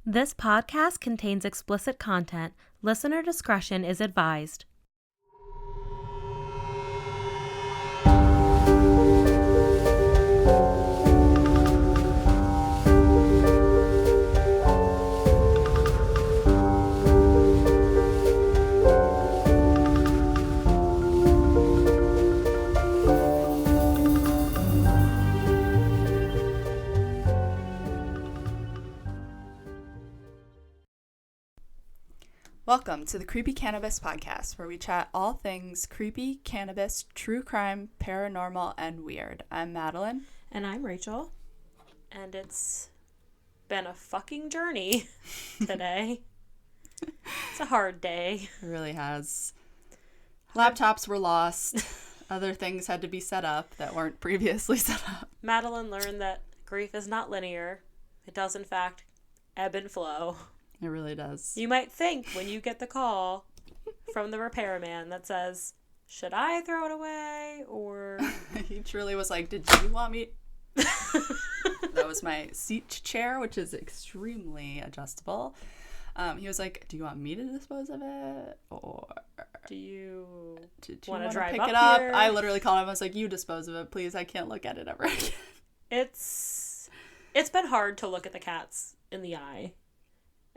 This podcast contains explicit content. Listener discretion is advised. Welcome to the Creepy Cannabis Podcast, where we chat all things creepy, cannabis, true crime, paranormal, and weird. I'm Madeline. And I'm Rachel. And it's been a fucking journey today. It's a hard day. It really has. Laptops were lost. Other things had to be set up that weren't previously set up. Madeline learned that grief is not linear. It does, in fact, ebb and flow. It really does. You might think when you get the call from the repairman that says, should I throw it away or... He truly was like, did you want me... That was my seat chair, which is extremely adjustable. He was like, do you want me to dispose of it? Or... Do you want to drive pick up it up? here? I literally called him. I was like, you dispose of it, please. I can't look at it ever again. It's been hard to look at the cats in the eye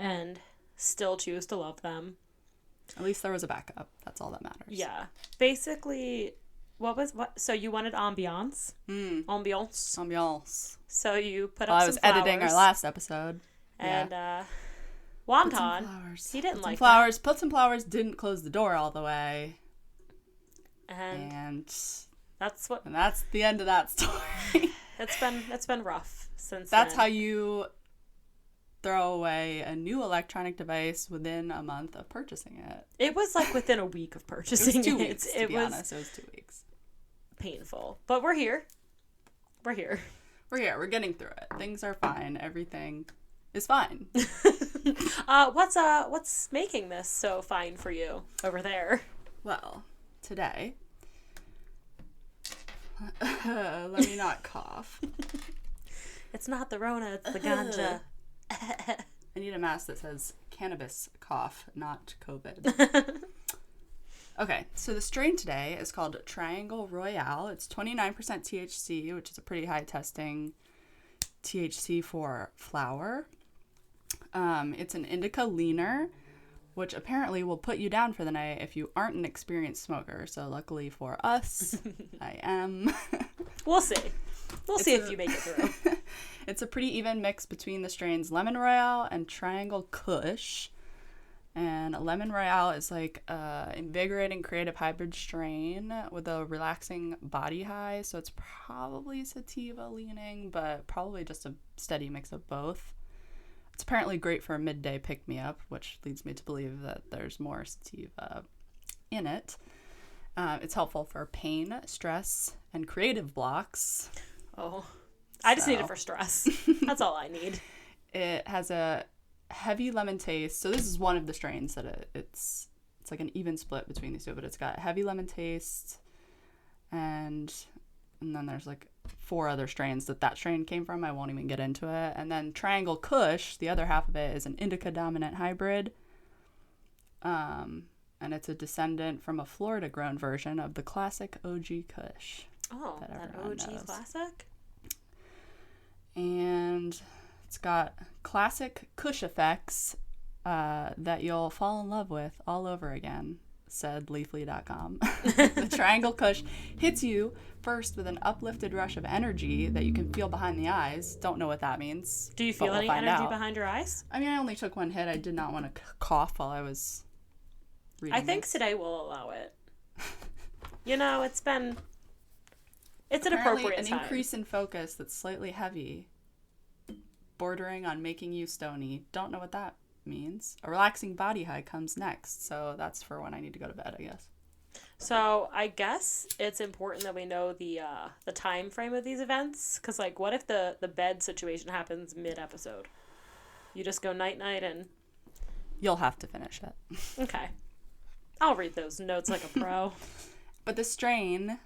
and still choose to love them. At least there was a backup. That's all that matters. Yeah. Basically, so you wanted ambiance? Ambiance. So you put up some flowers. I was editing our last episode. And, Wonton, he didn't like flowers. Put some flowers, didn't close the door all the way. And that's the end of that story. It's been rough since That's then. how you throw away a new electronic device within a month of purchasing it. It was like within a week of purchasing it. It was 2 weeks, to be honest. It was 2 weeks. Painful. But we're here. We're here. We're getting through it. Things are fine. Everything is fine. What's making this so fine for you over there? Well, today... let me not cough. It's not the Rona, it's the ganja. I need a mask that says cannabis cough, not COVID. Okay, so the strain today is called Triangle Royale. It's 29% THC, which is a pretty high testing THC for flower. It's an indica leaner, which apparently will put you down for the night if you aren't an experienced smoker. So luckily for us, I am. We'll see. We'll see if you make it through. It's a pretty even mix between the strains Lemon Royale and Triangle Kush. And Lemon Royale is like a invigorating creative hybrid strain with a relaxing body high. So it's probably sativa leaning, but probably just a steady mix of both. It's apparently great for a midday pick-me-up, which leads me to believe that there's more sativa in it. It's helpful for pain, stress, and creative blocks. Oh, I just need it for stress. That's all I need. It has a heavy lemon taste. So this is one of the strains that it's like an even split between these two, but it's got heavy lemon taste, and then there's like 4 other strains that strain came from. I won't even get into it. And then Triangle Kush, the other half of it, is an indica dominant hybrid. And it's a descendant from a Florida grown version of the classic OG Kush. Oh, that OG knows. Classic? And it's got classic Kush effects that you'll fall in love with all over again, said Leafly.com. The Triangle Kush hits you first with an uplifted rush of energy that you can feel behind the eyes. Don't know what that means. Do you feel any energy behind your eyes? I mean, I only took one hit. I did not want to cough while I was reading I think today will allow it. You know, it's an appropriate time. An increase in focus that's slightly heavy, bordering on making you stony. Don't know what that means. A relaxing body high comes next, so that's for when I need to go to bed, I guess. So I guess it's important that we know the time frame of these events, because like, what if the bed situation happens mid-episode? You just go night-night and... You'll have to finish it. Okay. I'll read those notes like a pro. But the strain,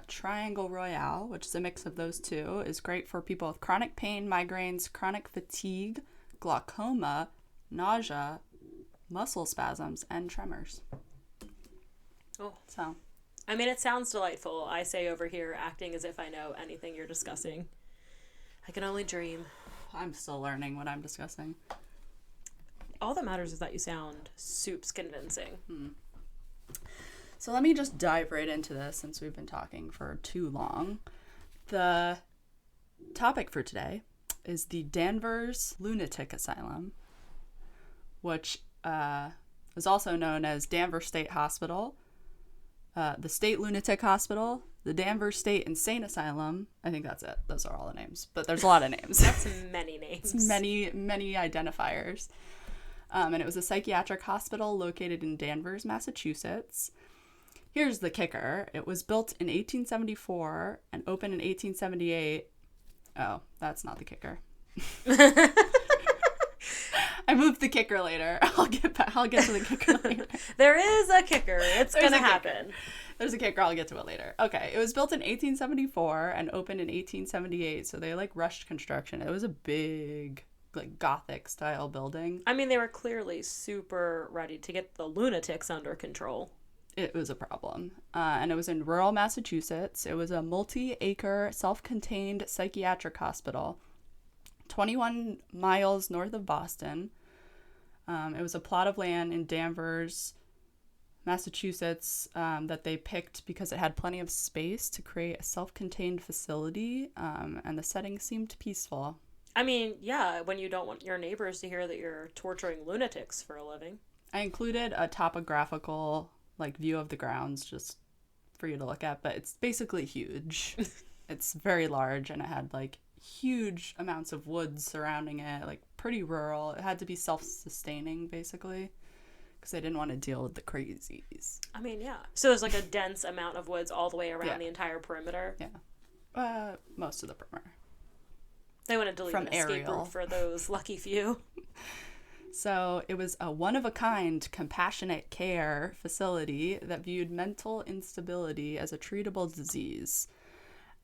Triangle Royale, which is a mix of those two, is great for people with chronic pain, migraines, chronic fatigue, glaucoma, nausea, muscle spasms, and tremors. Oh. So, I mean, it sounds delightful. I say over here, acting as if I know anything you're discussing. I can only dream. I'm still learning what I'm discussing. All that matters is that you sound soups convincing. So let me just dive right into this since we've been talking for too long. The topic for today is the Danvers Lunatic Asylum, which is also known as Danvers State Hospital, the State Lunatic Hospital, the Danvers State Insane Asylum. I think that's it. Those are all the names. But there's a lot of names. That's many names. It's many identifiers. And it was a psychiatric hospital located in Danvers, Massachusetts. Here's the kicker. It was built in 1874 and opened in 1878. Oh, that's not the kicker. I moved the kicker later. I'll get to the kicker later. There is a kicker. It's going to happen. There's a kicker. I'll get to it later. Okay. It was built in 1874 and opened in 1878. So they rushed construction. It was a big Gothic style building. I mean, they were clearly super ready to get the lunatics under control. It was a problem. And it was in rural Massachusetts. It was a multi-acre, self-contained psychiatric hospital, 21 miles north of Boston. It was a plot of land in Danvers, Massachusetts, that they picked because it had plenty of space to create a self-contained facility, and the setting seemed peaceful. I mean, yeah, when you don't want your neighbors to hear that you're torturing lunatics for a living. I included a topographical view of the grounds just for you to look at, but it's basically huge. It's very large, and it had huge amounts of woods surrounding it, pretty rural. It had to be self-sustaining basically because they didn't want to deal with the crazies. I mean, yeah. So there's a dense amount of woods all the way around the entire perimeter. Yeah. Most of the perimeter. They want to delete an escape route for those lucky few. So it was a one-of-a-kind compassionate care facility that viewed mental instability as a treatable disease.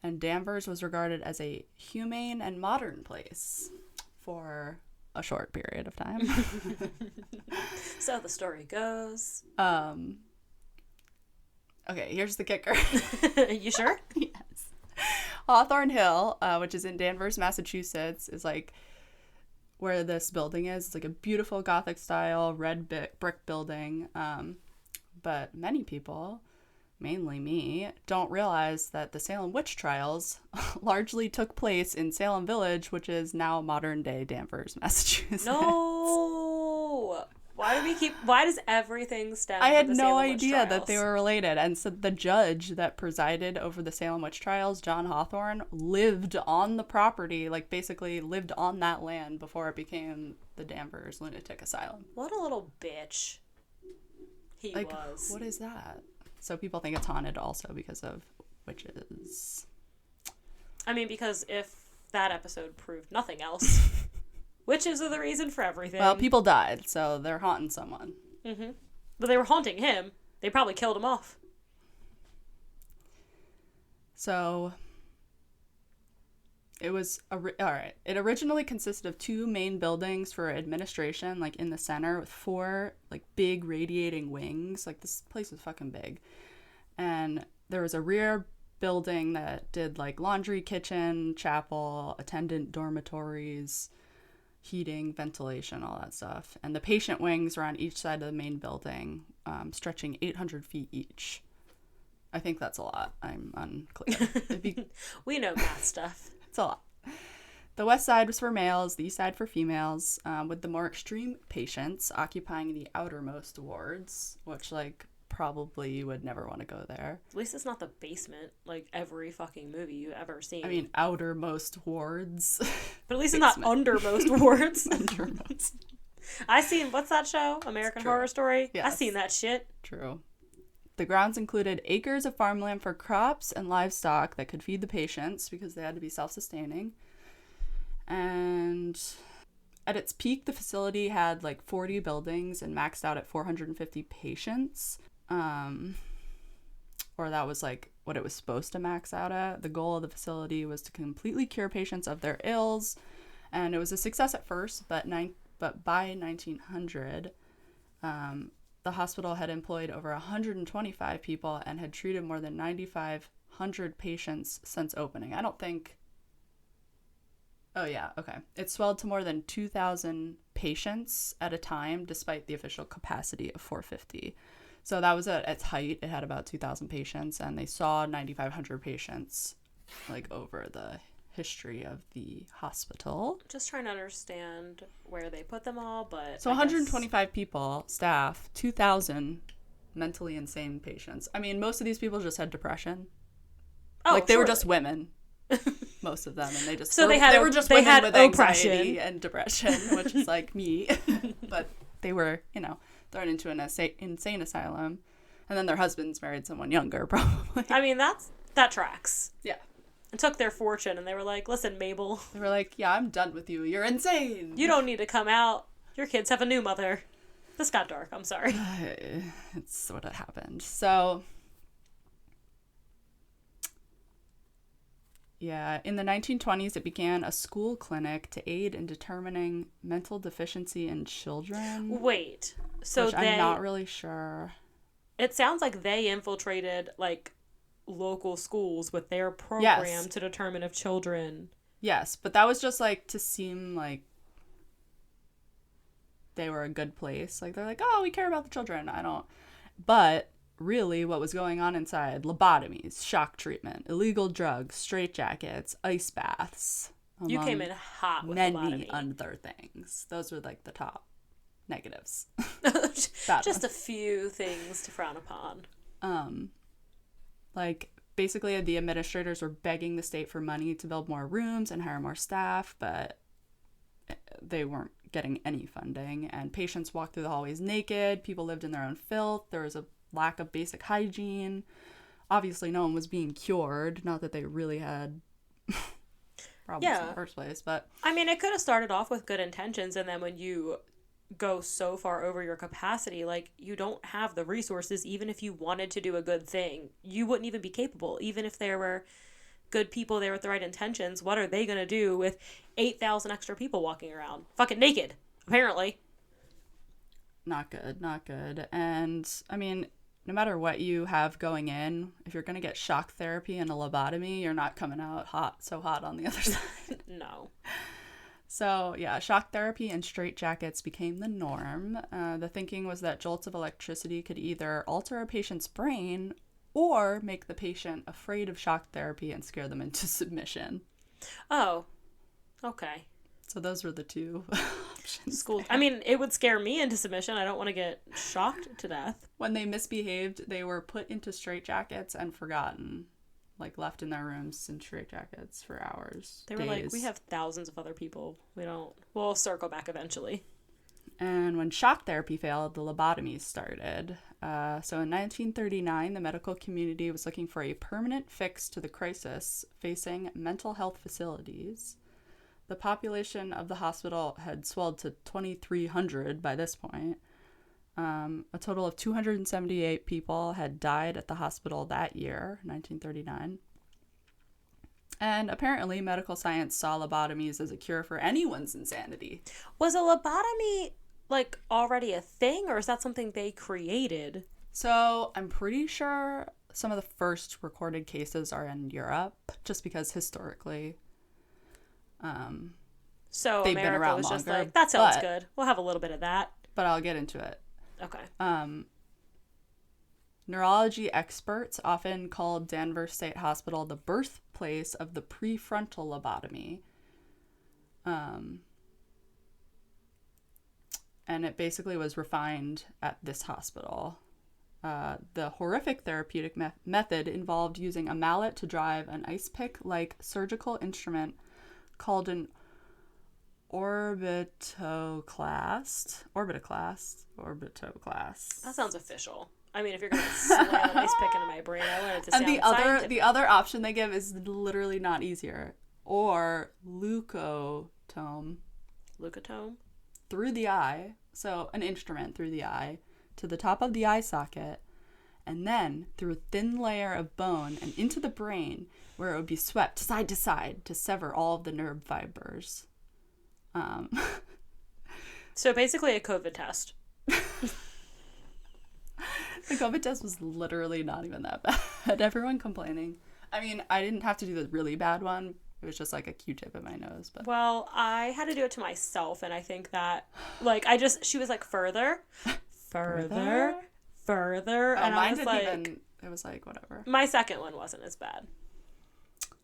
And Danvers was regarded as a humane and modern place for a short period of time. So the story goes. Okay, here's the kicker. You sure? Yes. Hawthorne Hill, which is in Danvers, Massachusetts, is where this building is. It's a beautiful Gothic style red brick building. But many people, mainly me, don't realize that the Salem witch trials largely took place in Salem Village, which is now modern day Danvers, Massachusetts. No! Why does everything stem from the Salem witch trials? I had no idea that they were related. And so the judge that presided over the Salem witch trials, John Hawthorne, lived on the property, basically lived on that land before it became the Danvers Lunatic Asylum. What a little bitch he was. What is that? So people think it's haunted also because of witches. I mean, because if that episode proved nothing else... Witches are the reason for everything. Well, people died, so they're haunting someone. Mm-hmm. But they were haunting him. They probably killed him off. So, it was... Alright. It originally consisted of 2 main buildings for administration, in the center, with 4, big radiating wings. This place was fucking big. And there was a rear building that did, laundry, kitchen, chapel, attendant dormitories... heating, ventilation, all that stuff. And the patient wings were on each side of the main building, stretching 800 feet each. I think that's a lot. I'm unclear. We know math stuff. It's a lot. The west side was for males, the east side for females, with the more extreme patients occupying the outermost wards, which, probably you would never want to go there. At least it's not the basement, every fucking movie you've ever seen. I mean, outermost wards. But at least it's not undermost wards. Undermost. I seen, what's that show? American Horror Story? Yes. I seen that shit. True. The grounds included acres of farmland for crops and livestock that could feed the patients because they had to be self-sustaining. And at its peak, the facility had 40 buildings and maxed out at 450 patients. Or that was what it was supposed to max out at. The goal of the facility was to completely cure patients of their ills And it was a success at first, but by 1900, the hospital had employed over 125 people and had treated more than 9,500 patients since opening. I don't think... Oh, yeah, okay. It swelled to more than 2,000 patients at a time, despite the official capacity of 450. So that was at its height. It had about 2,000 patients, and they saw 9,500 patients, like, over the history of the hospital. Just trying to understand where they put them all, but... So 125 people, staff, 2,000 mentally insane patients. I mean, most of these people just had depression. Oh, like, they were surely. just women. Most of them, and they just So they were just they women had with oppression. anxiety and depression, which is like me. But they were, thrown into an insane asylum, and then their husbands married someone younger, probably. I mean, that tracks. Yeah. And took their fortune, and they were like, "Listen, Mabel, They were like, "Yeah, I'm done with you. You're insane. you don't need to come out. Your kids have a new mother." This got dark. I'm sorry. It's what had happened. So. Yeah, in the 1920s, it began a school clinic to aid in determining mental deficiency in children. Wait, so which I'm not really sure. It sounds like they infiltrated, like, local schools with their program to determine if children... Yes, but that was just, like, to seem like they were a good place. Like, they're like, oh, we care about the children. I don't... But... really what was going on inside: lobotomies, shock treatment, illegal drugs, straitjackets, ice baths. You came in hot with many lobotomy. other things. Those were like the top negatives. Just a few things to frown upon. Like basically the administrators were begging the state for money to build more rooms and hire more staff, but they weren't getting any funding, and patients walked through the hallways naked. People lived in their own filth. There was a lack of basic hygiene. Obviously, no one was being cured. Not that they really had problems in the first place, but... I mean, it could have started off with good intentions, and then when you go so far over your capacity, like, you don't have the resources. Even if you wanted to do a good thing, you wouldn't even be capable. Even if there were good people there with the right intentions, what are they going to do with 8,000 extra people walking around? Fucking naked, apparently. Not good. And, I mean... no matter what you have going in, if you're going to get shock therapy and a lobotomy, you're not coming out so hot on the other side. No. So, yeah, shock therapy and straitjackets became the norm. The thinking was that jolts of electricity could either alter a patient's brain or make the patient afraid of shock therapy and scare them into submission. Oh, okay. So those were the two options. School. I mean, it would scare me into submission. I don't want to get shocked to death. When they misbehaved, they were put into straitjackets and forgotten. Like, left in their rooms in straitjackets for hours. They were like, we have thousands of other people. We'll circle back eventually. And when shock therapy failed, the lobotomies started. So in 1939, the medical community was looking for a permanent fix to the crisis facing mental health facilities. The population of the hospital had swelled to 2,300 by this point. A total of 278 people had died at the hospital that year, 1939. And apparently medical science saw lobotomies as a cure for anyone's insanity. Was a lobotomy, like, already a thing, or is that something they created? So I'm pretty sure some of the first recorded cases are in Europe, just because historically... so they've America been around was just longer, like, that sounds good. We'll have a little bit of that. But I'll get into it. Okay. Neurology experts often called Danvers State Hospital the birthplace of the prefrontal lobotomy. And it basically was refined at this hospital. The horrific therapeutic method involved using a mallet to drive an ice pick-like surgical instrument called an orbitoclast. That sounds official. I mean, if you're going to slam an ice pick into my brain, I want it to sound And the other option they give is literally not easier. Or leucotome. Leucotome? Through the eye. So an instrument through the eye to the top of the eye socket, and then through a thin layer of bone and into the brain, where it would be swept side to side to sever all of the nerve fibers. So basically a COVID test. The COVID test was literally not even that bad. Everyone complaining. I mean, I didn't have to do the really bad one. It was just like a Q-tip in my nose. But Well, I had to do it to myself, and I think that, she was like, further, Further? and I mine was didn't like, even. It was like whatever. my second one wasn't as bad.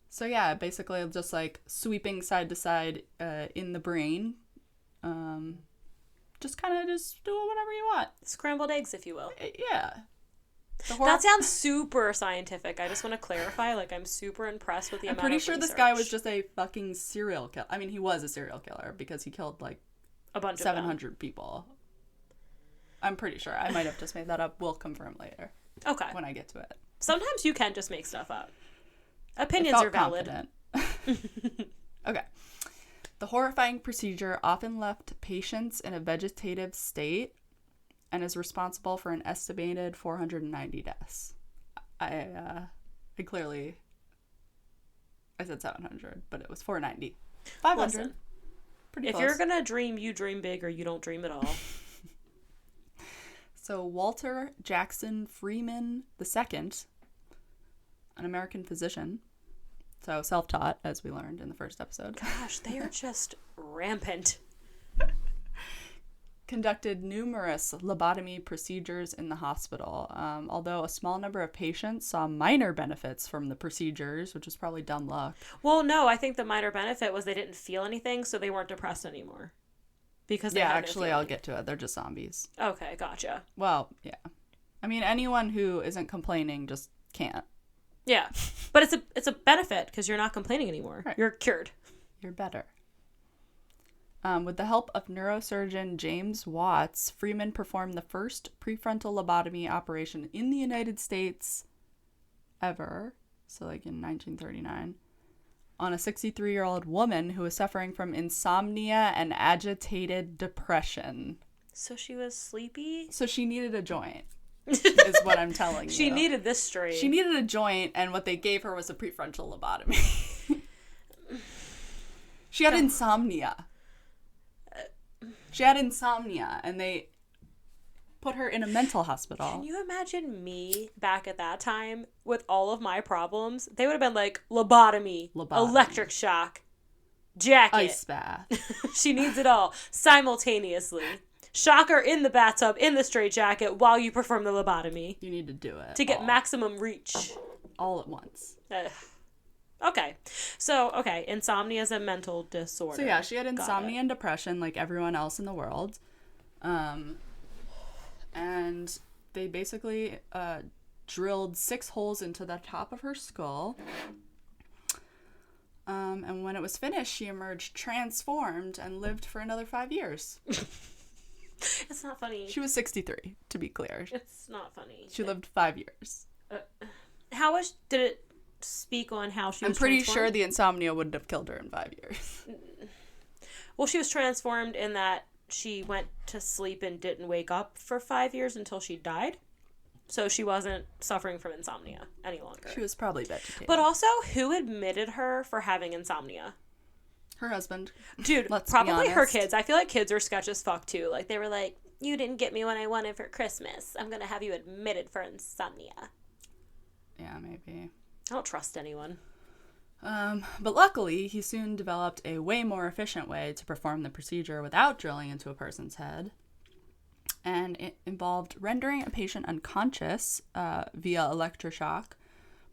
So yeah, basically just like sweeping side to side in the brain. Just kind of just do whatever you want. Scrambled eggs, if you will. Yeah. That sounds super scientific. I just want to clarify, like, I'm super impressed with the amount of I'm pretty sure research. this guy was just a fucking serial killer. I mean, he was a serial killer because he killed like a bunch of 700 people. I'm pretty sure. I might have just made that up. We'll confirm later. Okay. When I get to it. Sometimes you can just make stuff up. Opinions are valid. Okay. The horrifying procedure often left patients in a vegetative state and is responsible for an estimated 490 deaths. I said 700, but it was 490. 500. Listen, pretty if close. you're gonna dream, you dream big, or you don't dream at all. So Walter Jackson Freeman II, an American physician, so self-taught, as we learned in the first episode. Gosh, they are just rampant. Conducted numerous lobotomy procedures in the hospital, although a small number of patients saw minor benefits from the procedures, which is probably dumb luck. Well, no, I think the minor benefit was they didn't feel anything, so they weren't depressed anymore. Because they had no actually, feeling. I'll get to it. They're just zombies. Okay, gotcha. Well, yeah. I mean, anyone who isn't complaining just can't. Yeah, but it's a benefit because you're not complaining anymore. Right. You're cured. You're better. With the help of neurosurgeon James Watts, Freeman performed the first prefrontal lobotomy operation in the United States ever, so like in 1939, on a 63-year-old woman who was suffering from insomnia and agitated depression. So she was sleepy? So she needed a joint, is what I'm telling you. She needed this strain. She needed a joint, and what they gave her was a prefrontal lobotomy. She had insomnia. She had insomnia, and they put her in a mental hospital. Can you imagine me back at that time with all of my problems? They would have been like, lobotomy. Electric shock, jacket. Ice bath. She needs it all simultaneously. Shock her in the bathtub, in the straitjacket, while you perform the lobotomy. You need to do it. To get maximum reach. All at once. Okay. So, insomnia is a mental disorder. So, yeah, she had insomnia and depression like everyone else in the world. And they basically drilled 6 holes into the top of her skull. And when it was finished, she emerged transformed and lived for another 5 years. It's not funny. She was 63, to be clear. It's not funny. She lived 5 years. Did it speak on how she was I'm pretty transformed? sure the insomnia wouldn't have killed her in 5 years. Well, she was transformed in that she went to sleep and didn't wake up for 5 years until she died. So she wasn't suffering from insomnia any longer. She was probably vegetative. But also, who admitted her for having insomnia? Her husband. Dude, Let's probably be her honest. kids. I feel like kids are sketch as fuck, too. Like, they were like, you didn't get me what I wanted for Christmas. I'm going to have you admitted for insomnia. Yeah, maybe. I don't trust anyone. But luckily, he soon developed a way more efficient way to perform the procedure without drilling into a person's head. And it involved rendering a patient unconscious via electroshock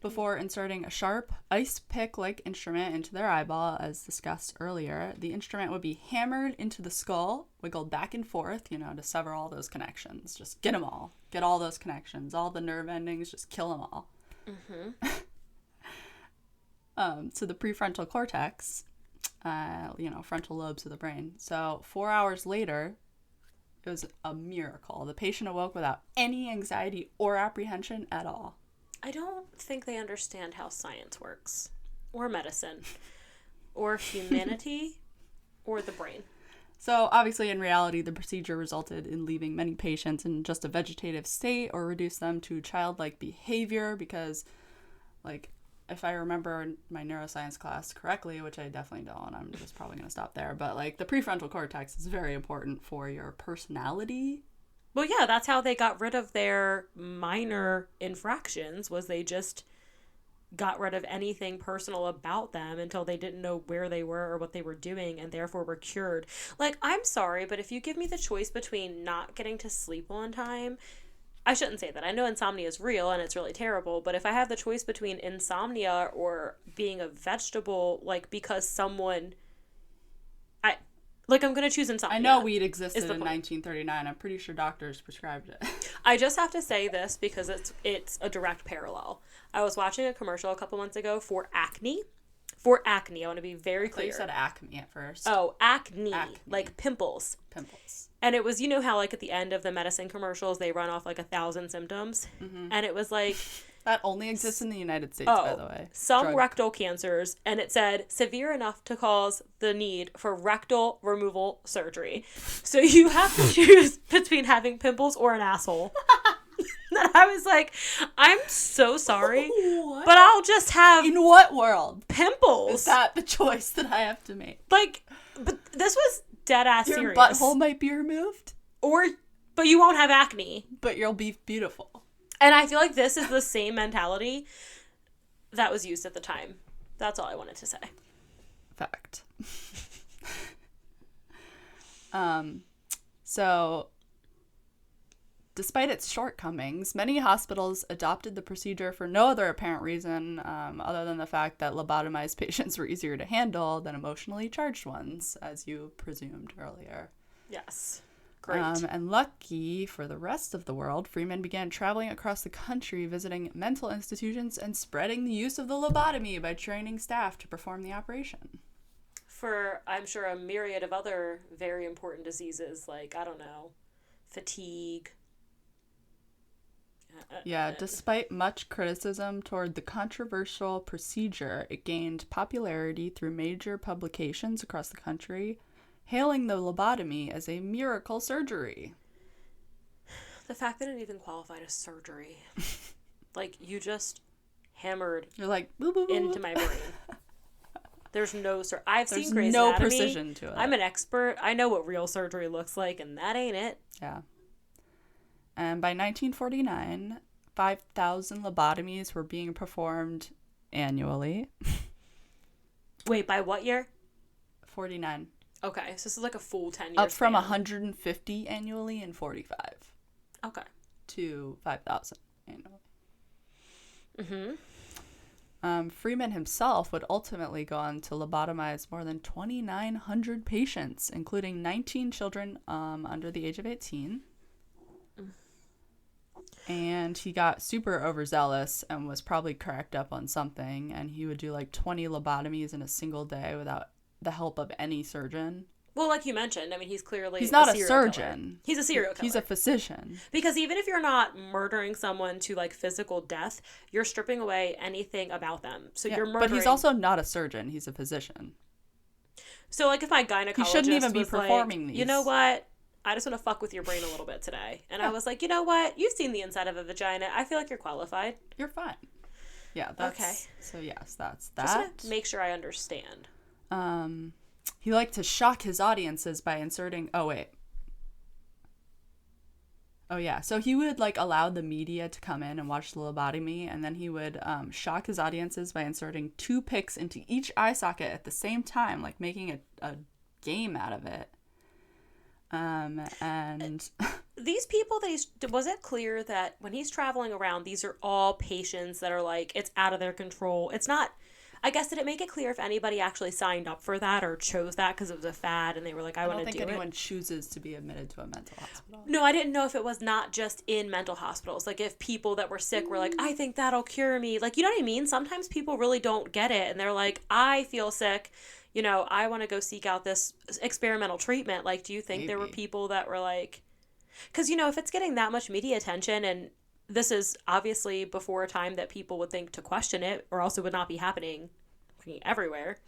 before inserting a sharp ice pick-like instrument into their eyeball, as discussed earlier. The instrument would be hammered into the skull, wiggled back and forth, to sever all those connections. Just get them all. Get all those connections. All the nerve endings, just kill them all. Mm-hmm. So the prefrontal cortex, frontal lobes of the brain. So 4 hours later, it was a miracle. The patient awoke without any anxiety or apprehension at all. I don't think they understand how science works, or medicine, or humanity, or the brain. So obviously, in reality, the procedure resulted in leaving many patients in just a vegetative state or reduced them to childlike behavior because, if I remember my neuroscience class correctly, which I definitely don't, I'm just probably going to stop there. But like the prefrontal cortex is very important for your personality. Well, yeah, that's how they got rid of their minor infractions, was they just got rid of anything personal about them until they didn't know where they were or what they were doing, and therefore were cured. Like, I'm sorry, but if you give me the choice between not getting to sleep on time, I shouldn't say that. I know insomnia is real and it's really terrible, but if I have the choice between insomnia or being a vegetable, like, because someone, I'm going to choose insomnia. I know weed existed in 1939. I'm pretty sure doctors prescribed it. I just have to say this because it's a direct parallel. I was watching a commercial a couple months ago for acne. For acne, I want to be very clear. You said acne at first. Oh, acne. Like pimples. Pimples. And it was, you know how like at the end of the medicine commercials, they run off like 1,000 symptoms? Mm-hmm. And it was like... That only exists in the United States, by the way. Some rectal cancers, and it said severe enough to cause the need for rectal removal surgery. So you have to choose between having pimples or an asshole. And I was like, I'm so sorry, but I'll just have... In what world? Pimples. Is that the choice that I have to make? Like, but this was dead ass Your serious. Your butthole might be removed. But you won't have acne. But you'll be beautiful. And I feel like this is the same mentality that was used at the time. That's all I wanted to say. Fact. So, despite its shortcomings, many hospitals adopted the procedure for no other apparent reason other than the fact that lobotomized patients were easier to handle than emotionally charged ones, as you presumed earlier. Yes. Great. And lucky for the rest of the world, Freeman began traveling across the country, visiting mental institutions and spreading the use of the lobotomy by training staff to perform the operation. For, I'm sure, a myriad of other very important diseases, like, I don't know, fatigue. Yeah, despite much criticism toward the controversial procedure, it gained popularity through major publications across the country, hailing the lobotomy as a miracle surgery. The fact that it even qualified as surgery. Like, you just hammered You're like, boo, boo, boo. into my brain. There's no I've There's seen Grey's no Anatomy. precision to it. I'm an expert. I know what real surgery looks like, and that ain't it. Yeah. And by 1949, 5,000 lobotomies were being performed annually. Wait, by what year? 49. Okay, so this is like a full 10 years. Up from span. 150 annually in 45. Okay. To 5,000 annually. Mm-hmm. Freeman himself would ultimately go on to lobotomize more than 2,900 patients, including 19 children under the age of 18. And he got super overzealous and was probably cracked up on something, and he would do like 20 lobotomies in a single day without the help of any surgeon. Well, like you mentioned, I mean, he's not a surgeon. Killer. He's a serial killer. He's a physician. Because even if you're not murdering someone to like physical death, you're stripping away anything about them. So you're murdering. But he's also not a surgeon. He's a physician. So like if my gynecologist he shouldn't even be performing like, these. You know what? I just want to fuck with your brain a little bit today. And I was like, you know what? You've seen the inside of a vagina. I feel like you're qualified. You're fine. Yeah, that's... Okay. So, yes, that's that. Just want to make sure I understand. He liked to shock his audiences by inserting... Oh, wait. Oh, yeah. So he would, like, allow the media to come in and watch the lobotomy, and then he would shock his audiences by inserting 2 picks into each eye socket at the same time, like making a game out of it. And these people that was it clear that when he's traveling around, these are all patients that are like, it's out of their control. It's not, I guess, did it make it clear if anybody actually signed up for that or chose that because it was a fad and they were like, I want to do it? I don't think anyone chooses to be admitted to a mental hospital. No, I didn't know if it was not just in mental hospitals. Like if people that were sick were like, I think that'll cure me. Like, you know what I mean? Sometimes people really don't get it and they're like, I feel sick. You know, I want to go seek out this experimental treatment. Like, do you think there were people that were like... Because, you know, if it's getting that much media attention, and this is obviously before a time that people would think to question it, or else it would not be happening everywhere.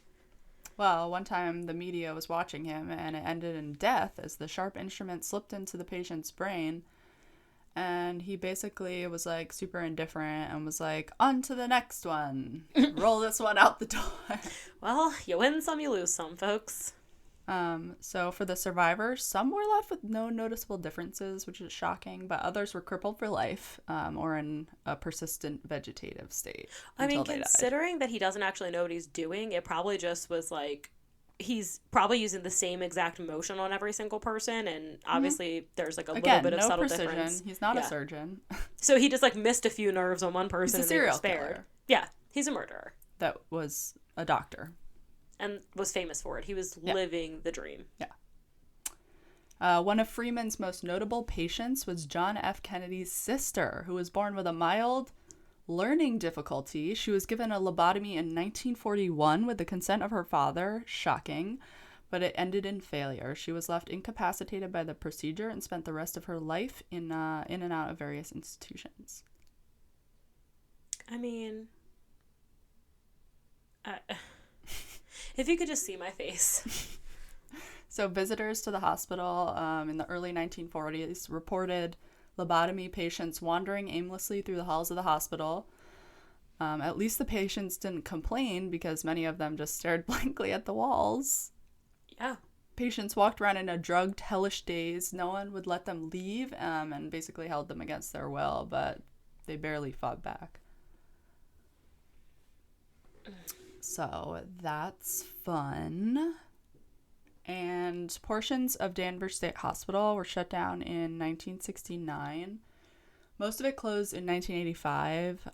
Well, one time the media was watching him, and it ended in death as the sharp instrument slipped into the patient's brain, And he basically was like super indifferent and was like, on to the next one. Roll this one out the door. Well, you win some, you lose some, folks. So for the survivors, some were left with no noticeable differences, which is shocking, but others were crippled for life, or in a persistent vegetative state. I mean, considering that he doesn't actually know what he's doing, it probably just was like, he's probably using the same exact motion on every single person, and obviously there's like a little bit of subtle precision. difference. He's not a surgeon. So he just like missed a few nerves on one person. He's a serial killer. Yeah, he's a murderer. That was a doctor. And was famous for it. He was living the dream. Yeah. One of Freeman's most notable patients was John F. Kennedy's sister, who was born with a mild learning difficulty. She was given a lobotomy in 1941 with the consent of her father. Shocking. But it ended in failure. She was left incapacitated by the procedure and spent the rest of her life in and out of various institutions. I mean... if you could just see my face. So visitors to the hospital in the early 1940s reported lobotomy patients wandering aimlessly through the halls of the hospital. At least the patients didn't complain because many of them just stared blankly at the walls. Yeah. Patients walked around in a drugged, hellish daze. No one would let them leave and basically held them against their will, but they barely fought back. So that's fun. And portions of Danvers State Hospital were shut down in 1969. Most of it closed in 1985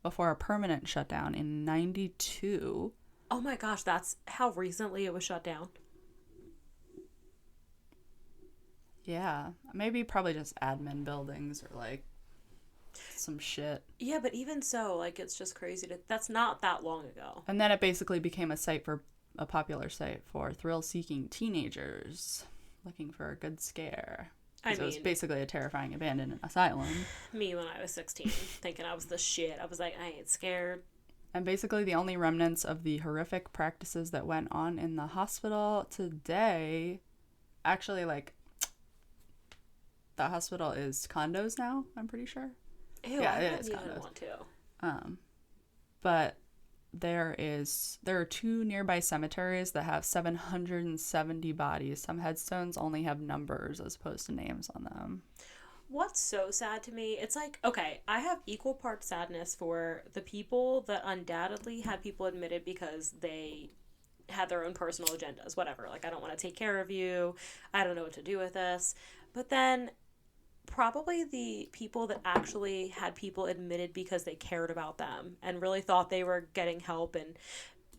before a permanent shutdown in 92. Oh my gosh, that's how recently it was shut down. Yeah, maybe probably just admin buildings or like some shit. Yeah, but even so, like, it's just crazy that's not that long ago. And then it basically became a popular site for thrill-seeking teenagers looking for a good scare. I mean, it was basically a terrifying abandoned asylum. Me when I was 16, thinking I was the shit. I was like, I ain't scared. And basically the only remnants of the horrific practices that went on in the hospital today, actually, like, the hospital is condos now, I'm pretty sure. Ew, yeah, it is condos. Want to. But there are 2 nearby cemeteries that have 770 bodies. Some headstones only have numbers as opposed to names on them. What's so sad to me, it's like, okay, I have equal parts sadness for the people that undoubtedly had people admitted because they had their own personal agendas, whatever. Like, I don't want to take care of you. I don't know what to do with this. But then probably the people that actually had people admitted because they cared about them and really thought they were getting help. And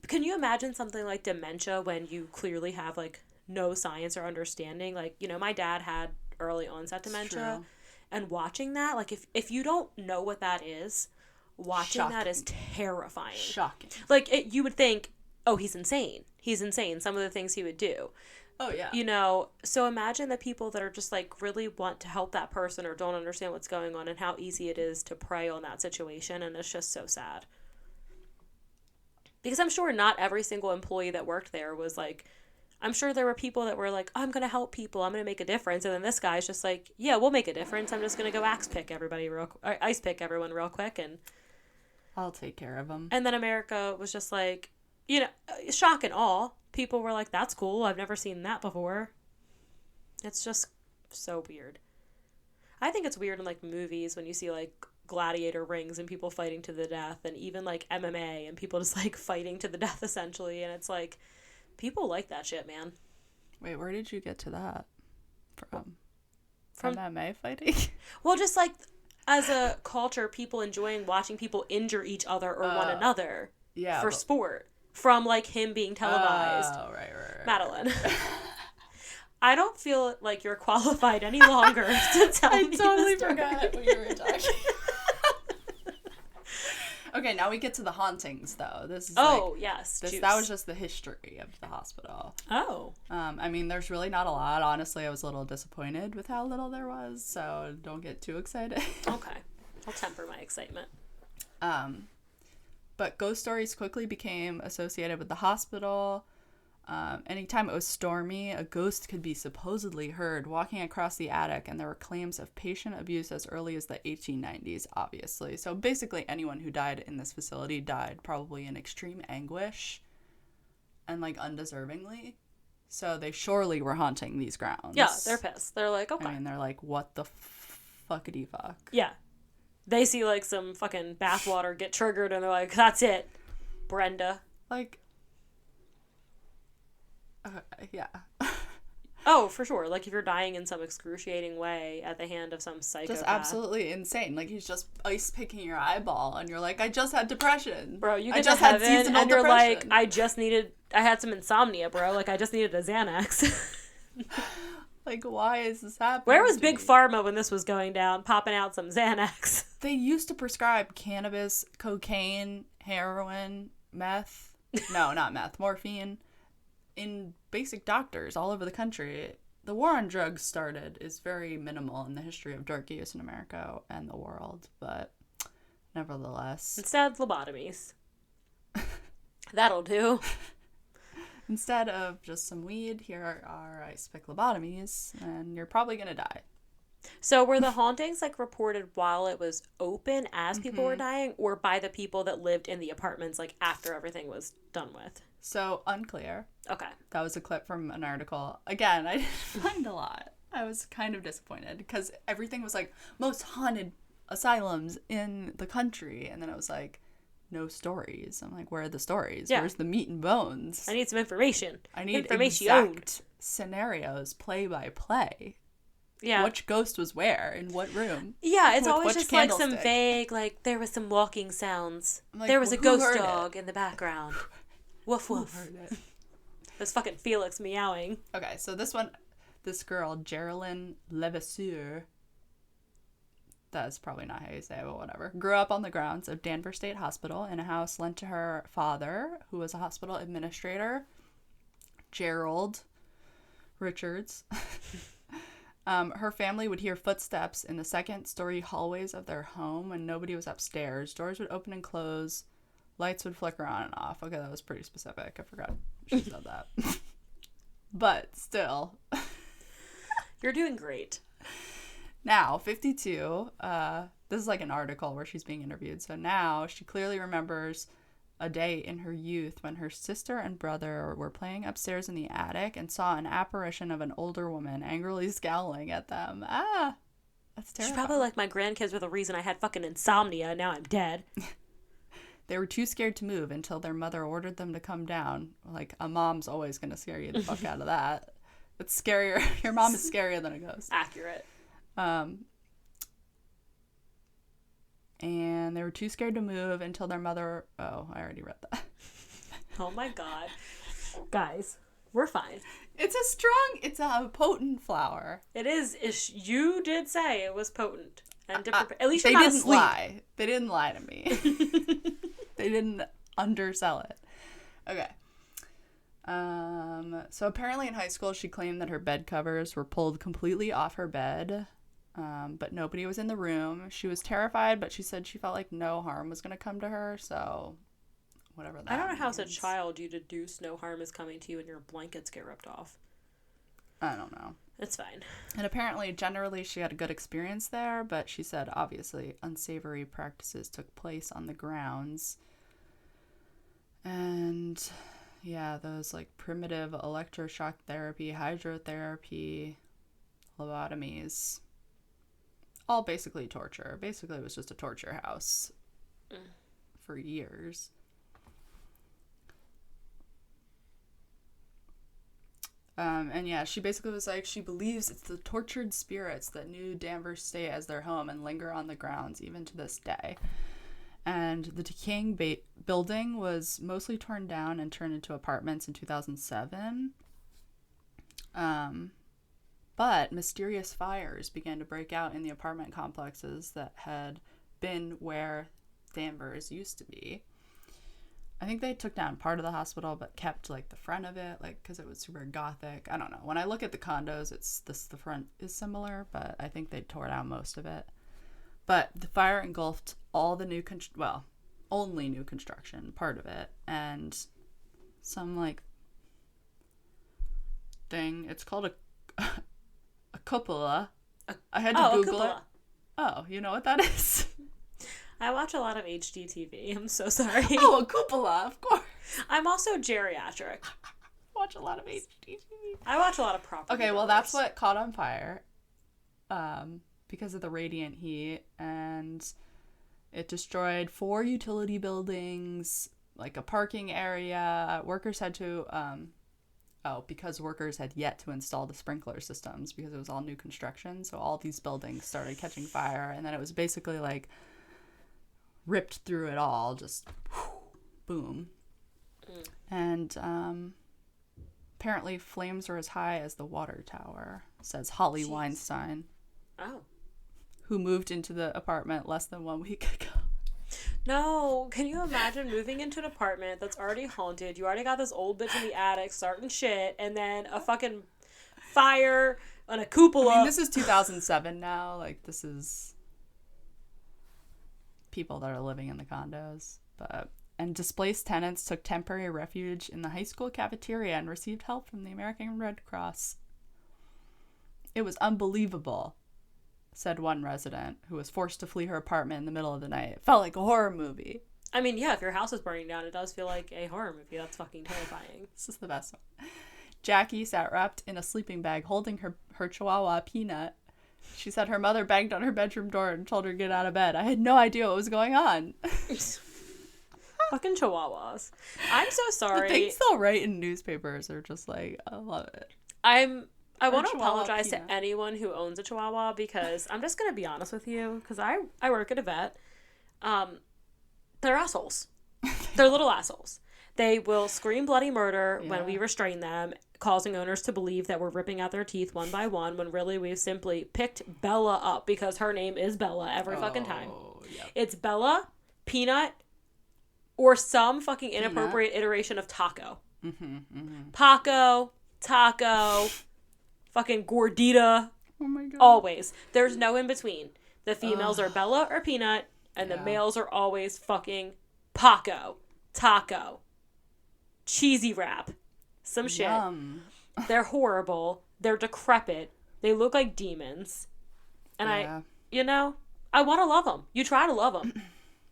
can you imagine something like dementia when you clearly have like no science or understanding? Like, you know, my dad had early onset dementia, and watching that, like, if you don't know what that is, watching that is terrifying. Shocking. Like, you would think, oh, he's insane. He's insane. Some of the things he would do. Oh, yeah. You know, so imagine the people that are just, like, really want to help that person or don't understand what's going on and how easy it is to prey on that situation, and it's just so sad. Because I'm sure not every single employee that worked there was, like, I'm sure there were people that were like, oh, I'm going to help people, I'm going to make a difference, and then this guy's just like, yeah, we'll make a difference, I'm just going to go ice pick everyone real quick, and I'll take care of them. And then America was just like, you know, shock and awe. People were like, that's cool. I've never seen that before. It's just so weird. I think it's weird in, like, movies when you see, like, gladiator rings and people fighting to the death, and even, like, MMA and people just, like, fighting to the death, essentially. And it's like, people like that shit, man. Wait, where did you get to that from? From MMA fighting? Well, just, like, as a culture, people enjoying watching people injure each other or one another for sport. From, like, him being televised. Oh, right. Madeline. Right. I don't feel like you're qualified any longer to tell me. I totally forgot what you were talking Okay, now we get to the hauntings, though. This is yes. That was just the history of the hospital. Oh. I mean, there's really not a lot. Honestly, I was a little disappointed with how little there was, so don't get too excited. Okay. I'll temper my excitement. But ghost stories quickly became associated with the hospital. Anytime it was stormy, a ghost could be supposedly heard walking across the attic, and there were claims of patient abuse as early as the 1890s, obviously. So basically anyone who died in this facility died probably in extreme anguish and, like, undeservingly. So they surely were haunting these grounds. Yeah, they're pissed. They're like, okay. I mean, they're like, what the fuckity fuck? Yeah. They see, like, some fucking bathwater get triggered, and they're like, that's it, Brenda. Like, yeah. Oh, for sure. Like, if you're dying in some excruciating way at the hand of some psychopath. Just absolutely insane. Like, he's just ice picking your eyeball, and you're like, I just had depression. Bro, you get to heaven, and you're like, I had some insomnia, bro. Like, I just needed a Xanax. Like, why is this happening? Where was Big Pharma when this was going down, popping out some Xanax? They used to prescribe cannabis, cocaine, heroin, meth. No, not meth, morphine. In basic doctors all over the country. The war on drugs is very minimal in the history of drug use in America and the world, but nevertheless. Instead, lobotomies. That'll do. Instead of just some weed, here are ice pick lobotomies, and you're probably gonna die. So were the hauntings, like, reported while it was open as people were dying, or by the people that lived in the apartments, like, after everything was done with? So, unclear. Okay. That was a clip from an article. Again, I didn't find a lot. I was kind of disappointed because everything was like, most haunted asylums in the country. And then it was like, no stories. I'm like, where are the stories? Yeah. Where's the meat and bones? I need some information. I need information. Exact scenarios, play by play. Yeah. Which ghost was where, in what room? Yeah, it's always just like some vague, like, there was some walking sounds. Like, there was a ghost dog in the background. Woof woof. Who heard it? There's fucking Felix meowing. Okay, so this girl, Geraldine Levasseur, that's probably not how you say it, but whatever, grew up on the grounds of Danvers State Hospital in a house lent to her father, who was a hospital administrator, Gerald Richards. Her family would hear footsteps in the second-story hallways of their home when nobody was upstairs. Doors would open and close. Lights would flicker on and off. Okay, that was pretty specific. I forgot she said that. But still. You're doing great. Now, 52. This is like an article where she's being interviewed. So now she clearly remembers a day in her youth when her sister and brother were playing upstairs in the attic and saw an apparition of an older woman angrily scowling at them. Ah, that's terrifying. She's probably like, my grandkids were the reason I had fucking insomnia and now I'm dead. They were too scared to move until their mother ordered them to come down. Like, a mom's always going to scare you the fuck out of that. It's scarier. Your mom is scarier than a ghost. Accurate. And they were too scared to move until their mother... Oh, I already read that. Oh my god. Guys, we're fine. It's a potent flower. It is. You did say it was potent. And at least they you're not didn't asleep. lie. They didn't lie to me. They didn't undersell it. Okay. So apparently in high school, she claimed that her bed covers were pulled completely off her bed, but nobody was in the room. She was terrified, but she said she felt like no harm was going to come to her, so whatever that I don't know how as a means. child you deduce no harm is coming to you and your blankets get ripped off. I don't know. It's fine. And apparently, generally, she had a good experience there, but she said, obviously, unsavory practices took place on the grounds. And, yeah, those, like, primitive electroshock therapy, hydrotherapy, lobotomies, all basically torture. Basically, it was just a torture house for years. And yeah, she basically was like, she believes it's the tortured spirits that knew Danvers stay as their home and linger on the grounds even to this day. And the decaying building was mostly torn down and turned into apartments in 2007. But mysterious fires began to break out in the apartment complexes that had been where Danvers used to be. I think they took down part of the hospital, but kept, like, the front of it, like, because it was super gothic. I don't know. When I look at the condos, the front is similar, but I think they tore down most of it. But the fire engulfed all the only new construction, part of it, and some, like, thing. It's called a cupola. A- I had to Oh, a Google it. cupola. Oh, you know what that is? I watch a lot of HGTV. I'm so sorry. Oh, a cupola, of course. I'm also geriatric. Watch a lot of HGTV. I watch a lot of property. Okay, well, builders. that's what caught on fire because of the radiant heat, and it destroyed 4 utility buildings, like a parking area. Workers had to, because workers had yet to install the sprinkler systems because it was all new construction, so all these buildings started catching fire, and then it was basically like ripped through it all, just boom. And apparently flames were as high as the water tower, says Holly Weinstein, Oh. who moved into the apartment less than 1 week ago. No, can you imagine moving into an apartment that's already haunted? You already got this old bitch in the attic starting shit, and then a fucking fire on a cupola. I mean, this is 2007 now. Like, this is people that are living in the condos. And displaced tenants took temporary refuge in the high school cafeteria and received help from the American Red Cross. It was unbelievable, said one resident, who was forced to flee her apartment in the middle of the night. It felt like a horror movie. I mean, yeah, if your house is burning down, it does feel like a horror movie. That's fucking terrifying. This is the best one. Jackie sat wrapped in a sleeping bag holding her chihuahua, Peanut. She said her mother banged on her bedroom door and told her to get out of bed. I had no idea what was going on. Fucking chihuahuas. I'm so sorry. The things they'll write in newspapers are just like, I love it. I want to Chihuahua apologize Peanut. to anyone who owns a chihuahua because I'm just going to be honest with you because I work at a vet. They're assholes. They're little assholes. They will scream bloody murder when we restrain them, causing owners to believe that we're ripping out their teeth one by one when really we've simply picked Bella up because her name is Bella every fucking time. Yep. It's Bella, Peanut, or some fucking inappropriate iteration of Taco. Paco, Taco, fucking Gordita. Oh my god. Always. There's no in between. The females are Bella or Peanut, and the males are always fucking Paco, Taco, cheesy wrap, some shit. Yum. They're horrible. They're decrepit. They look like demons. And I want to love them. You try to love them.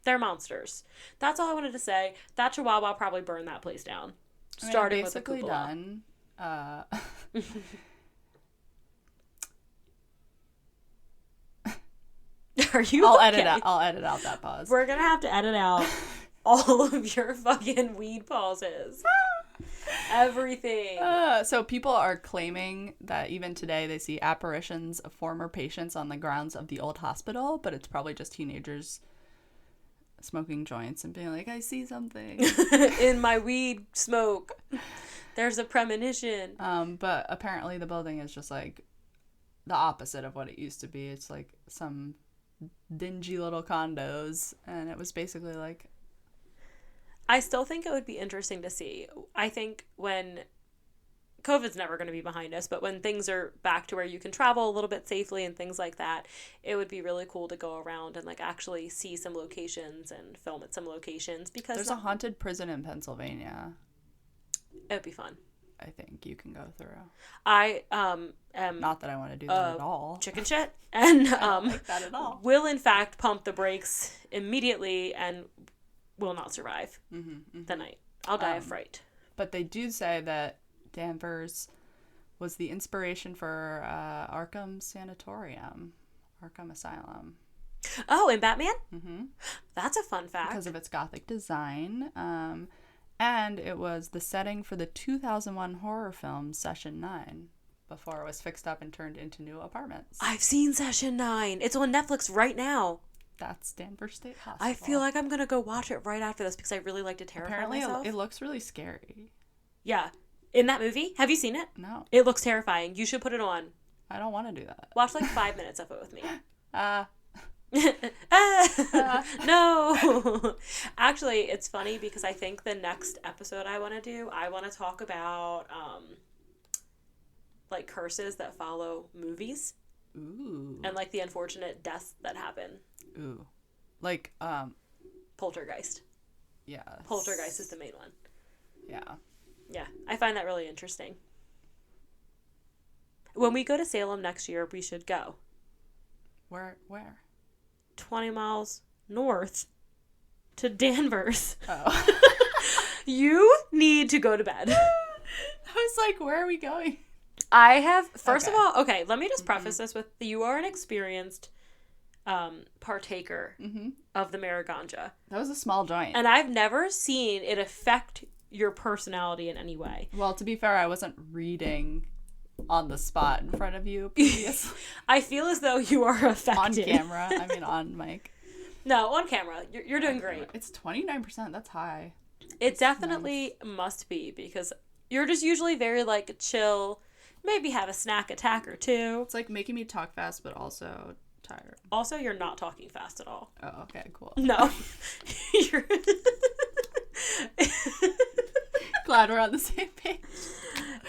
They're monsters. That's all I wanted to say. That chihuahua probably burned that place down. Starting with the basically cupola. done. Are you I'll okay? edit out that pause. We're gonna have to edit out all of your fucking weed pauses. Everything. So people are claiming that even today they see apparitions of former patients on the grounds of the old hospital, but it's probably just teenagers smoking joints and being like, I see something. In my weed smoke. There's a premonition. But apparently the building is just like the opposite of what it used to be. It's like some dingy little condos, and it was basically like, I still think it would be interesting to see. I think when COVID's never going to be behind us, but when things are back to where you can travel a little bit safely and things like that, it would be really cool to go around and like actually see some locations and film at some locations because there's a haunted prison in Pennsylvania. It would be fun. I think you can go through. I am not that I want to do that at all. chicken shit and I don't like that at all. will in fact pump the brakes immediately and will not survive the night. I'll die of fright. But they do say that Danvers was the inspiration for Arkham Sanatorium, Arkham Asylum. Oh, in Batman? That's a fun fact. Because of its gothic design. And it was the setting for the 2001 horror film Session 9 before it was fixed up and turned into new apartments. I've seen Session 9. It's on Netflix right now. That's Danvers State Hospital. I feel like I'm going to go watch it right after this because I really like to terrify myself. Apparently it looks really scary. Yeah. In that movie? Have you seen it? No. It looks terrifying. You should put it on. I don't want to do that. Watch like 5 minutes of it with me. No. Actually, it's funny because I think the next episode I want to talk about like curses that follow movies. Ooh. And like the unfortunate deaths that happen. Ooh. Like Poltergeist. Yeah. Poltergeist is the main one. Yeah. Yeah, I find that really interesting. When we go to Salem next year, we should go. Where? 20 miles north to Danvers. Oh. You need to go to bed. I was like, where are we going? I have, first of all, okay, let me just preface this with, you are an experienced partaker of the Mariganja. That was a small joint. And I've never seen it affect your personality in any way. Well, to be fair, I wasn't reading on the spot in front of you previously. I feel as though you are affected. On camera. I mean, on mic. No, on camera. You're doing great. It's 29%. That's high. It definitely must be, because you're just usually very, like, chill. Maybe have a snack attack or two. It's like making me talk fast, but also tired. Also, you're not talking fast at all. Oh, okay, cool. No. You're... Glad we're on the same page.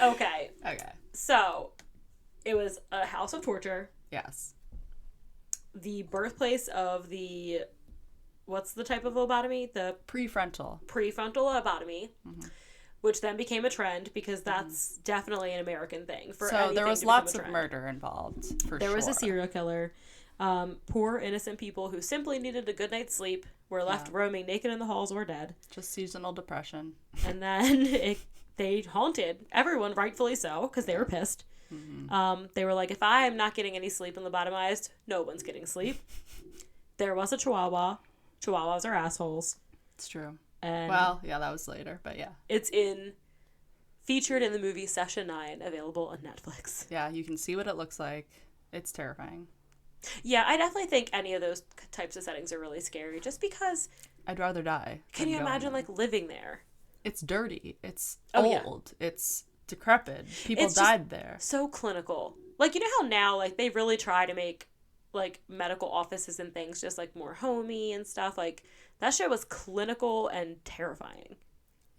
Okay. Okay. So, it was a house of torture. Yes. The birthplace of the... What's the type of lobotomy? The prefrontal lobotomy. Which then became a trend, because that's definitely an American thing. So there was lots of murder involved, for sure. There was a serial killer. Poor, innocent people who simply needed a good night's sleep were left roaming naked in the halls or dead. Just seasonal depression. And then they haunted everyone, rightfully so, because they were pissed. They were like, if I'm not getting any sleep and lobotomized, no one's getting sleep. There was a Chihuahua. Chihuahuas are assholes. It's true. And well, yeah, that was later, but yeah. It's featured in the movie Session 9, available on Netflix. Yeah, you can see what it looks like. It's terrifying. Yeah, I definitely think any of those types of settings are really scary, just because... I'd rather die. Can you imagine, like, living there? It's dirty. It's old. Yeah. It's decrepit. People died there. So clinical. Like, you know how now, like, they really try to make, like, medical offices and things just, like, more homey and stuff? Like... That show was clinical and terrifying.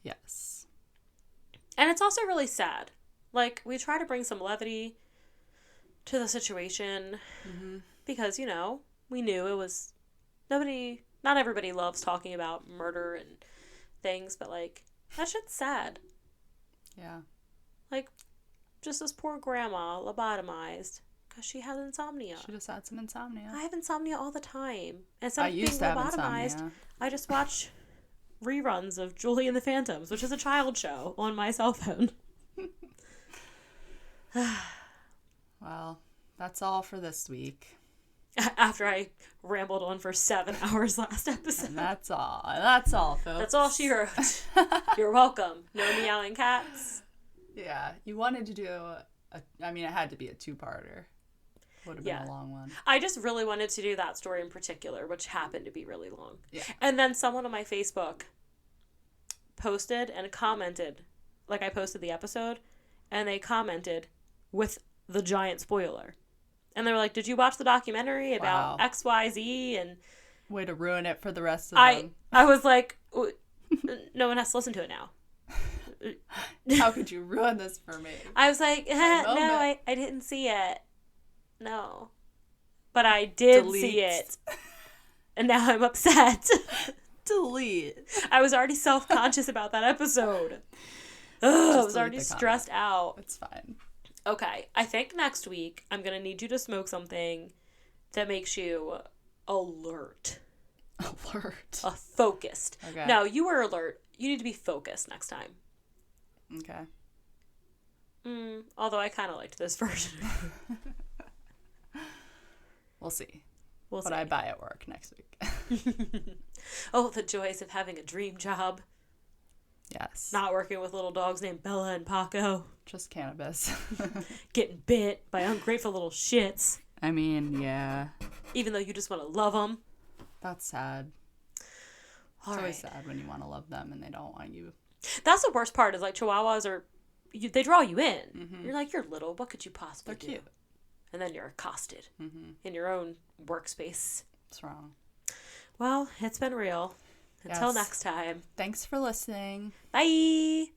Yes. And it's also really sad. Like, we try to bring some levity to the situation because, you know, we knew it was... Not everybody loves talking about murder and things, but, like, that shit's sad. Yeah. Like, just this poor grandma lobotomized because she has insomnia. She just had some insomnia. I have insomnia all the time. And so I used to have insomnia. I just watch reruns of Julie and the Phantoms, which is a child show, on my cell phone. Well, that's all for this week. After I rambled on for 7 hours last episode. And that's all. That's all, folks. That's all she wrote. You're welcome. No meowing cats. Yeah. You wanted to do it had to be a two-parter. Would have been a long one. I just really wanted to do that story in particular, which happened to be really long. Yeah. And then someone on my Facebook posted and commented, like I posted the episode, and they commented with the giant spoiler. And they were like, did you watch the documentary about XYZ? And way to ruin it for the rest of them. I was like, no one has to listen to it now. How could you ruin this for me? I was like, no, I didn't see it. No. But I did see it. And now I'm upset. Delete. I was already self-conscious about that episode. I was already stressed out. It's fine. Okay. I think next week I'm going to need you to smoke something that makes you alert. Alert. Focused. Okay. No, you were alert. You need to be focused next time. Okay. Although I kind of liked this version. We'll see. We'll what see. I buy at work next week. Oh, the joys of having a dream job. Yes. Not working with little dogs named Bella and Paco. Just cannabis. Getting bit by ungrateful little shits. I mean, yeah. Even though you just want to love them. That's sad. It's always sad when you want to love them and they don't want you. That's the worst part is like Chihuahuas they draw you in. Mm-hmm. You're like, you're little. What could you possibly do? They're cute. And then you're accosted in your own workspace. What's wrong? Well, it's been real. Until next time. Thanks for listening. Bye.